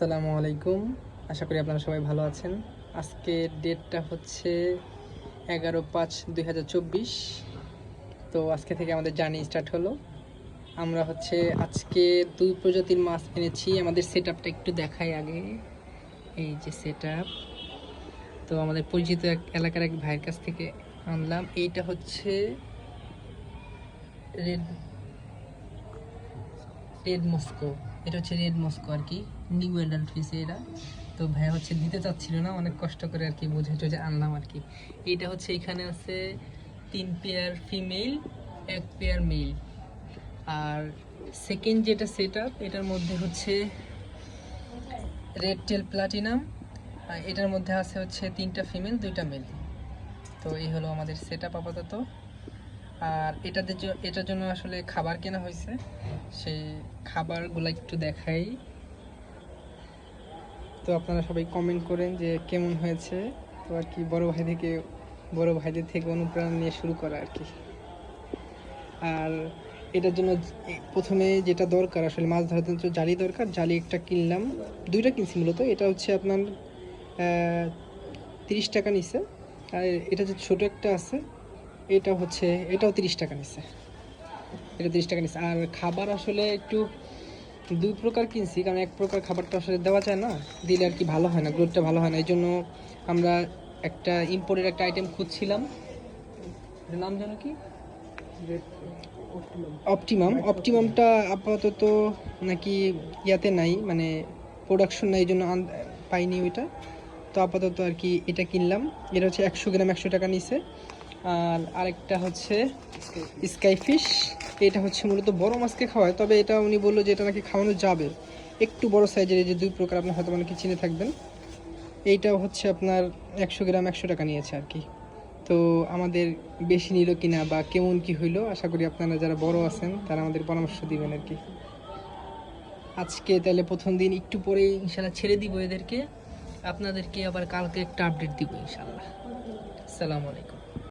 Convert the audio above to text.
আসসালামু আলাইকুম। আশা করি আপনারা সবাই ভালো আছেন। আজকে ডেটটা হচ্ছে 11/5/2024। তো আজকে থেকে আমাদের জার্নি স্টার্ট হলো। আমরা আজকে 2 প্রজাতির মাছ এনেছি। আমাদের সেট আপটা একটু দেখাই আগে। এই যে সেট আপ, তো আমাদের পরিচিত এক এলাকার এক ভাইয়ের কাছ থেকে আনলাম। এইটা হচ্ছে রেড রেড মস্কো। এটা হচ্ছে রেড মস্কো আর কি, নিউ অ্যাডাল্ট হয়েছে এরা। তো ভাইয়া দিতে চাচ্ছিল না, অনেক কষ্ট করে আর কি বুঝে টুঝে আনলাম আর কি। এইটা এখানে আছে 3 পেয়ার ফিমেল, 1 পেয়ার মেল। আর সেকেন্ড যেটা সেট আপ, এটার মধ্যে রেড টেল প্লাটিনাম। এটার মধ্যে আছে 3টা ফিমেল 2টা মেল। তো এই হলো আমাদের সেট আপ আপাতত। আর এটার জন্য আসলে খাবার কেনা হয়েছে, সেই খাবারগুলো একটু দেখাই। তো আপনারা সবাই কমেন্ট করেন যে কেমন হয়েছে। তো আর কি বড় ভাইদের থেকে অনুপ্রেরণা নিয়ে শুরু করা আর কি। আর এটার জন্য প্রথমে যেটা দরকার, আসলে মাছ ধরার জন্য জালি দরকার। জালি একটা কিনলাম, 2টা কিনছি মূলত। এটা আপনার 30 টাকা নিছে। আর এটা যে ছোটো একটা আছে, এটাও 30 টাকা নিছে। এটা 30 টাকা নিছে। আর খাবার আসলে একটু 2 প্রকার কিনছি, কারণ 1 প্রকার খাবারটা আসলে দেওয়া যায় না, দিলে আর কি ভালো হয় না, গ্রোথটা ভালো হয় না। এই জন্য আমরা একটা ইম্পোর্টের একটা আইটেম খুঁজছিলাম, নাম জানো কি, অপটিমামটা আপাতত নাকি ইয়াতে নাই, মানে প্রোডাকশন নাই, এই জন্য পাইনি ওইটা। তো আপাতত আর কি এটা কিনলাম। এটা 100 গ্রাম 100 টাকা নিছে। আর আরেকটা স্কাই ফিশ। এটা মূলত বড় মাছকে খাওয়ায়, তবে এটা উনি বললো যে এটা নাকি খাওয়ানো যাবে। একটু বড় সাইজের, এই যে 2 প্রকার, আপনার হয়তো অনেকে চিনে থাকবেন। এইটাও আপনার 100 গ্রাম 100 টাকা নিয়েছে আর কি। তো আমাদের বেশি নিল কিনা বা কেমন কি হইলো, আশা করি আপনারা যারা বড় আছেন তারা আমাদের পরামর্শ দিবেন আর কি। আজকে তাহলে প্রথম দিন, একটু পরে ইনশাল্লাহ ছেড়ে দিব এদেরকে। আপনাদেরকে আবার কালকে একটা আপডেট দিব ইনশাল্লাহ। আসসালামু আলাইকুম।